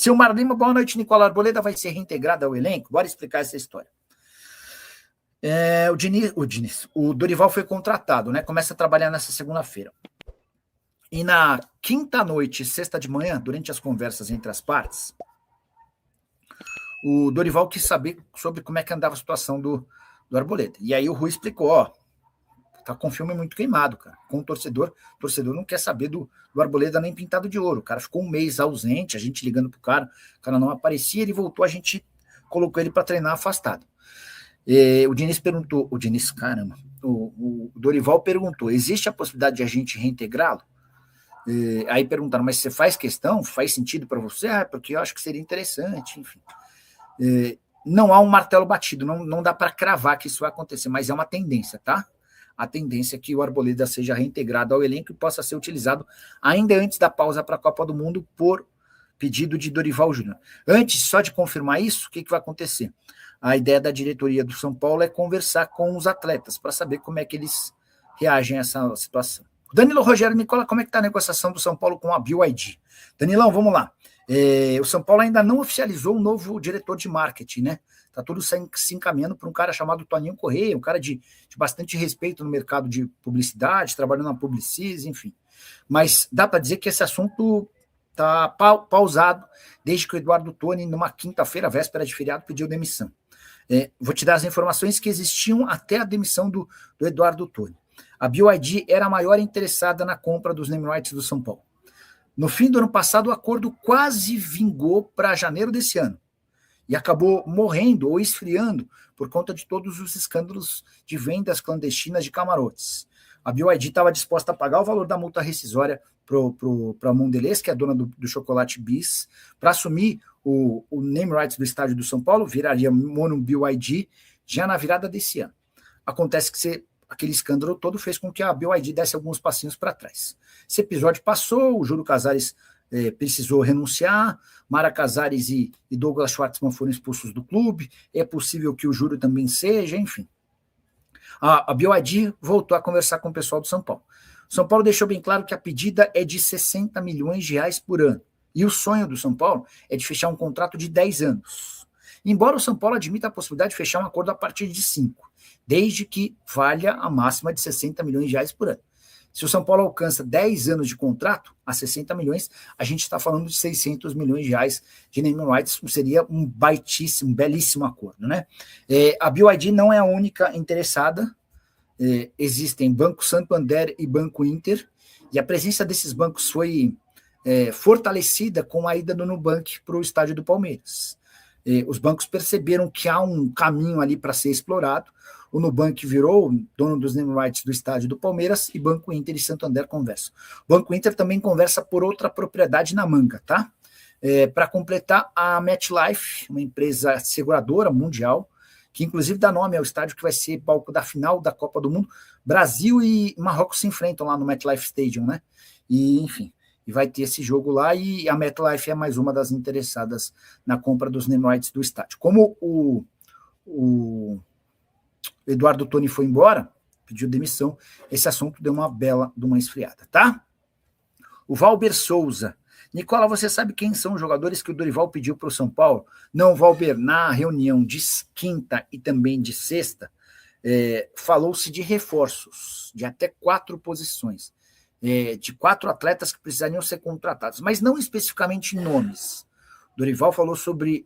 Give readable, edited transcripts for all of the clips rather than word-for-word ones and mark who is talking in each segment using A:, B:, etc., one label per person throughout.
A: Silmar Lima, boa noite, Nicola Arboleda vai ser reintegrado ao elenco? Bora explicar essa história. O Dorival foi contratado, né? Começa a trabalhar nessa segunda-feira. E na quinta noite, sexta de manhã, durante as conversas entre as partes, o Dorival quis saber sobre como é que andava a situação do Arboleda. E aí o Rui explicou, ó, tá com o filme muito queimado, cara. Com o torcedor não quer saber do Arboleda nem pintado de ouro. O cara ficou um mês ausente, a gente ligando pro cara, o cara não aparecia, ele voltou, a gente colocou ele para treinar afastado. O Dorival perguntou, existe a possibilidade de a gente reintegrá-lo? Aí perguntaram, mas você faz questão? Faz sentido para você? Porque eu acho que seria interessante, enfim. Não há um martelo batido, não dá para cravar que isso vai acontecer, mas é uma tendência, tá? A tendência é que o Arboleda seja reintegrado ao elenco e possa ser utilizado ainda antes da pausa para a Copa do Mundo por pedido de Dorival Júnior. Antes, só de confirmar isso, o que vai acontecer? A ideia da diretoria do São Paulo é conversar com os atletas para saber como é que eles reagem a essa situação. Danilo Rogério Nicola, como é que está a negociação do São Paulo com a BYD? Danilão, vamos lá. O São Paulo ainda não oficializou um novo diretor de marketing, né? Está tudo se encaminhando para um cara chamado Toninho Correia, um cara de bastante respeito no mercado de publicidade, trabalhando na Publicis, enfim. Mas dá para dizer que esse assunto está pausado desde que o Eduardo Toni, numa quinta-feira, véspera de feriado, pediu demissão. Vou te dar as informações que existiam até a demissão do Eduardo Toni. A BYD era a maior interessada na compra dos name rights do São Paulo. No fim do ano passado, o acordo quase vingou para janeiro desse ano e acabou morrendo ou esfriando por conta de todos os escândalos de vendas clandestinas de camarotes. A BYD estava disposta a pagar o valor da multa rescisória para a Mondelez, que é a dona do Chocolate Bis, para assumir o name rights do estádio do São Paulo, viraria Mono BYD já na virada desse ano. Acontece que aquele escândalo todo fez com que a BYD desse alguns passinhos para trás. Esse episódio passou, o Júlio Casares precisou renunciar, Mara Casares e Douglas Schwartzman foram expulsos do clube, é possível que o Júlio também seja, enfim. A BYD voltou a conversar com o pessoal do São Paulo. O São Paulo deixou bem claro que a pedida é de 60 milhões de reais por ano. E o sonho do São Paulo é de fechar um contrato de 10 anos. Embora o São Paulo admita a possibilidade de fechar um acordo a partir de 5, desde que valha a máxima de 60 milhões de reais por ano. Se o São Paulo alcança 10 anos de contrato, a 60 milhões, a gente está falando de 600 milhões de reais de naming rights, seria um belíssimo acordo, né? A BYD não é a única interessada, existem Banco Santander e Banco Inter, e a presença desses bancos foi fortalecida com a ida do Nubank para o estádio do Palmeiras. Os bancos perceberam que há um caminho ali para ser explorado. O Nubank virou dono dos name rights do estádio do Palmeiras e Banco Inter e Santander conversam. Banco Inter também conversa por outra propriedade na manga, tá? Para completar, a MetLife, uma empresa seguradora mundial, que inclusive dá nome ao estádio que vai ser palco da final da Copa do Mundo. Brasil e Marrocos se enfrentam lá no MetLife Stadium, né? E, enfim, e vai ter esse jogo lá, e a MetLife é mais uma das interessadas na compra dos name rights do estádio. Como o Eduardo Toni foi embora, pediu demissão, esse assunto deu uma bela de uma esfriada, tá? O Valber Souza. Nicola, você sabe quem são os jogadores que o Dorival pediu para o São Paulo? Não, Valber, na reunião de quinta e também de sexta, falou-se de reforços, de até 4 posições, de 4 atletas que precisariam ser contratados, mas não especificamente nomes. O Dorival falou sobre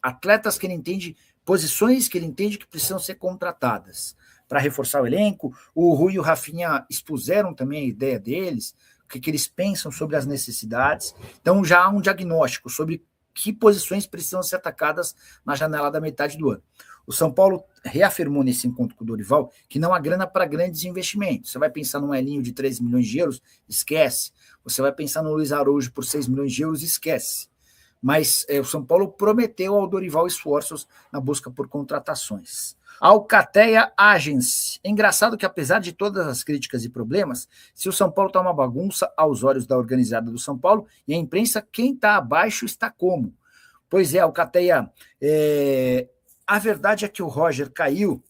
A: atletas que ele entende, posições que ele entende que precisam ser contratadas para reforçar o elenco. O Rui e o Rafinha expuseram também a ideia deles, o que eles pensam sobre as necessidades. Então já há um diagnóstico sobre que posições precisam ser atacadas na janela da metade do ano. O São Paulo reafirmou nesse encontro com o Dorival que não há grana para grandes investimentos. Você vai pensar num Elinho de 13 milhões de euros? Esquece. Você vai pensar no Luiz Araújo por 6 milhões de euros? Esquece. Mas o São Paulo prometeu ao Dorival esforços na busca por contratações. Alcateia Agency. É engraçado que, apesar de todas as críticas e problemas, se o São Paulo está uma bagunça aos olhos da organizada do São Paulo e a imprensa, quem está abaixo está como? Pois é, Alcateia, a verdade é que o Roger caiu,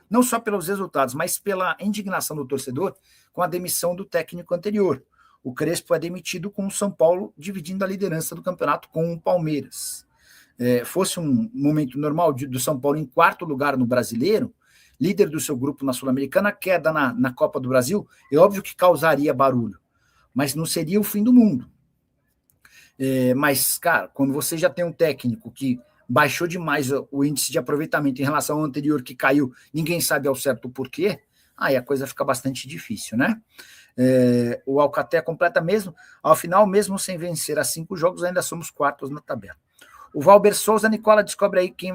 A: não só pelos resultados, mas pela indignação do torcedor com a demissão do técnico anterior. o Crespo é demitido com o São Paulo dividindo a liderança do campeonato com o Palmeiras. Fosse um momento normal do São Paulo em quarto lugar no Brasileiro, líder do seu grupo na Sul-Americana, queda na Copa do Brasil, é óbvio que causaria barulho, mas não seria o fim do mundo. Mas, cara, quando você já tem um técnico que baixou demais o índice de aproveitamento em relação ao anterior, que caiu, ninguém sabe ao certo o porquê, aí a coisa fica bastante difícil, né? O Alcatel completa mesmo, ao final, mesmo sem vencer a 5 jogos, ainda somos quartos na tabela. O Valber Souza, Nicola, descobre aí quem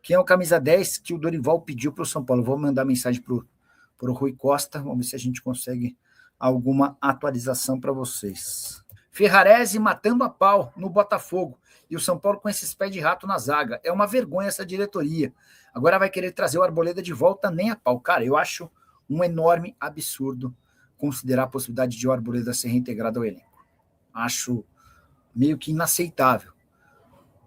A: é o camisa 10 que o Dorival pediu para o São Paulo. Vou mandar mensagem para o Rui Costa, vamos ver se a gente consegue alguma atualização para vocês. Ferrarese matando a pau no Botafogo, e o São Paulo com esses pés de rato na zaga. É uma vergonha essa diretoria. Agora vai querer trazer o Arboleda de volta nem a pau. Cara, eu acho um enorme absurdo considerar a possibilidade de o Arboleda ser reintegrado ao elenco. Acho meio que inaceitável.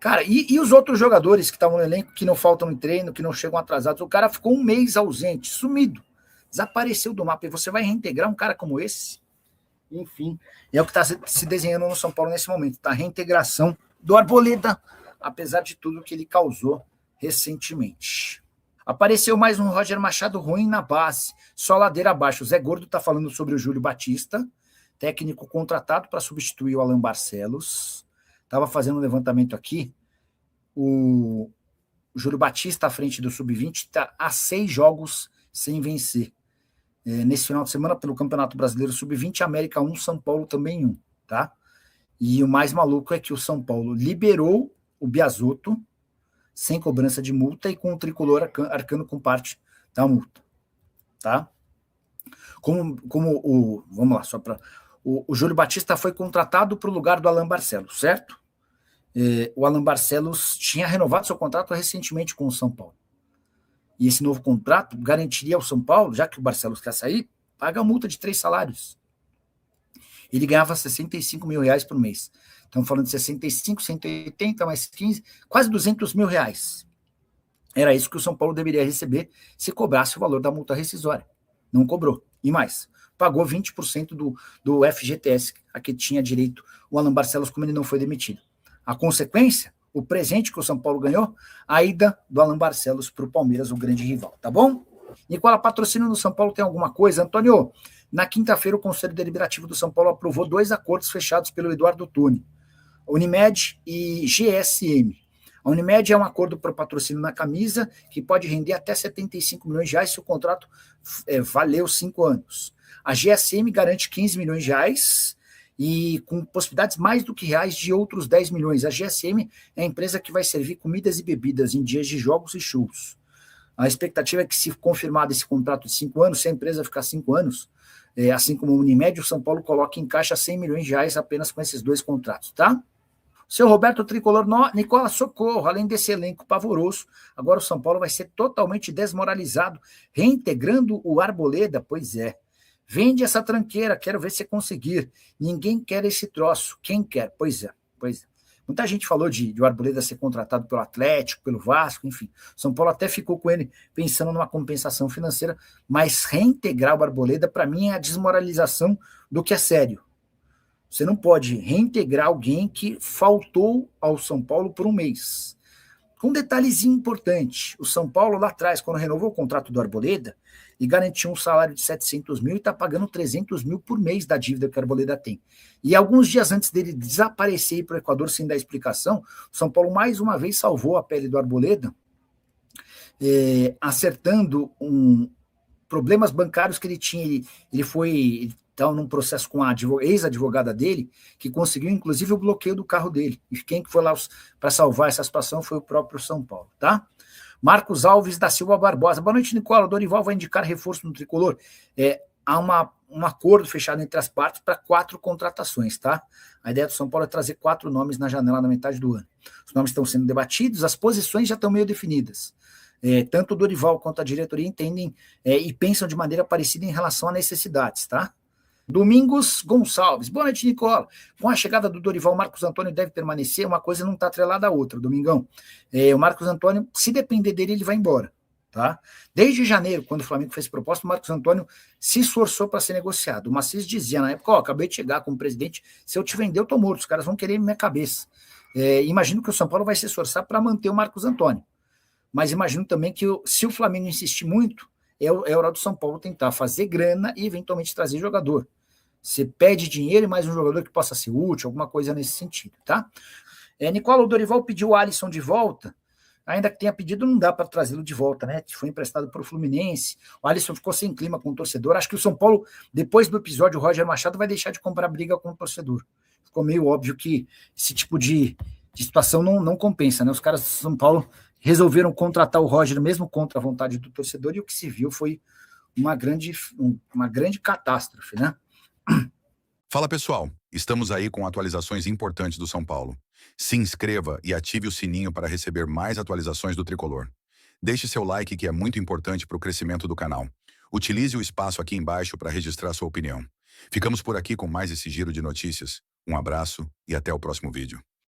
A: Cara, e os outros jogadores que estavam no elenco, que não faltam no treino, que não chegam atrasados? O cara ficou um mês ausente, sumido, desapareceu do mapa. E você vai reintegrar um cara como esse? Enfim, é o que está se desenhando no São Paulo nesse momento, tá? A reintegração do Arboleda, apesar de tudo que ele causou recentemente. Apareceu mais um Roger Machado ruim na base, só ladeira abaixo. O Zé Gordo está falando sobre o Júlio Batista, técnico contratado para substituir o Alan Barcelos. Estava fazendo um levantamento aqui. O Júlio Batista, à frente do Sub-20, está há 6 jogos sem vencer. Nesse final de semana, pelo Campeonato Brasileiro Sub-20, América 1, São Paulo também 1, tá? E o mais maluco é que o São Paulo liberou o Biasotto sem cobrança de multa e com o tricolor arcando com parte da multa, tá? Vamos lá, só para... O Júlio Batista foi contratado para o lugar do Alan Barcelos, certo? O Alan Barcelos tinha renovado seu contrato recentemente com o São Paulo. E esse novo contrato garantiria ao São Paulo, já que o Barcelos quer sair, paga a multa de 3 salários. Ele ganhava R$65 mil por mês. Estamos falando de 65, 180, mais 15, quase R$200 mil. Era isso que o São Paulo deveria receber se cobrasse o valor da multa rescisória. Não cobrou. E mais, pagou 20% do FGTS, a que tinha direito o Alan Barcelos, como ele não foi demitido. A consequência, o presente que o São Paulo ganhou, a ida do Alan Barcelos para o Palmeiras, o grande rival, tá bom? Nicola, patrocínio no São Paulo tem alguma coisa? Antônio, na quinta-feira o Conselho Deliberativo do São Paulo aprovou 2 acordos fechados pelo Eduardo Toni, Unimed e GSM. A Unimed é um acordo para patrocínio na camisa que pode render até R$75 milhões se o contrato valeu 5 anos. A GSM garante R$15 milhões e com possibilidades mais do que reais de outros 10 milhões. A GSM é a empresa que vai servir comidas e bebidas em dias de jogos e shows. A expectativa é que, se confirmado esse contrato de 5 anos, se a empresa ficar 5 anos, assim como o Unimed, o São Paulo coloca em caixa R$100 milhões apenas com esses 2 contratos, tá? Seu Roberto Tricolor, Nicola, socorro, além desse elenco pavoroso, agora o São Paulo vai ser totalmente desmoralizado, reintegrando o Arboleda, pois é. Vende essa tranqueira, quero ver se conseguir. Ninguém quer esse troço. Quem quer? Pois é. Muita gente falou de o Arboleda ser contratado pelo Atlético, pelo Vasco, enfim. São Paulo até ficou com ele pensando numa compensação financeira, mas reintegrar o Arboleda, para mim, é a desmoralização do que é sério. Você não pode reintegrar alguém que faltou ao São Paulo por um mês. Um detalhezinho importante, o São Paulo lá atrás, quando renovou o contrato do Arboleda, e garantiu um salário de 700 mil e está pagando 300 mil por mês da dívida que o Arboleda tem. E alguns dias antes dele desaparecer e ir para o Equador sem dar explicação, o São Paulo mais uma vez salvou a pele do Arboleda, acertando problemas bancários que ele tinha. Ele estava num processo com a ex-advogada dele, que conseguiu inclusive o bloqueio do carro dele. E quem foi lá para salvar essa situação foi o próprio São Paulo, tá? Marcos Alves da Silva Barbosa. Boa noite, Nicola. O Dorival vai indicar reforço no Tricolor. Há um acordo fechado entre as partes para 4 contratações, tá? A ideia do São Paulo é trazer 4 nomes na janela na metade do ano. Os nomes estão sendo debatidos, as posições já estão meio definidas. Tanto o Dorival quanto a diretoria entendem e pensam de maneira parecida em relação a necessidades, tá? Domingos Gonçalves. Boa noite, Nicola. Com a chegada do Dorival, o Marcos Antônio deve permanecer, uma coisa não está atrelada à outra, Domingão. O Marcos Antônio, se depender dele, ele vai embora. Tá? Desde janeiro, quando o Flamengo fez proposta, o Marcos Antônio se esforçou para ser negociado. O Maciço dizia na época, acabei de chegar como presidente, se eu te vender eu tô morto, os caras vão querer minha cabeça. Imagino que o São Paulo vai se esforçar para manter o Marcos Antônio. Mas imagino também que se o Flamengo insistir muito, é hora do São Paulo tentar fazer grana e eventualmente trazer jogador. Você pede dinheiro e mais um jogador que possa ser útil, alguma coisa nesse sentido, tá? Nicola, o Dorival pediu o Alisson de volta, ainda que tenha pedido, não dá para trazê-lo de volta, né? Foi emprestado para o Fluminense, o Alisson ficou sem clima com o torcedor, acho que o São Paulo, depois do episódio, o Roger Machado vai deixar de comprar briga com o torcedor. Ficou meio óbvio que esse tipo de situação não compensa, né? Os caras do São Paulo resolveram contratar o Roger mesmo contra a vontade do torcedor, e o que se viu foi uma grande catástrofe, né?
B: Fala pessoal, estamos aí com atualizações importantes do São Paulo. Se inscreva e ative o sininho para receber mais atualizações do Tricolor. Deixe seu like, que é muito importante para o crescimento do canal. Utilize o espaço aqui embaixo para registrar sua opinião. Ficamos por aqui com mais esse giro de notícias. Um abraço e até o próximo vídeo.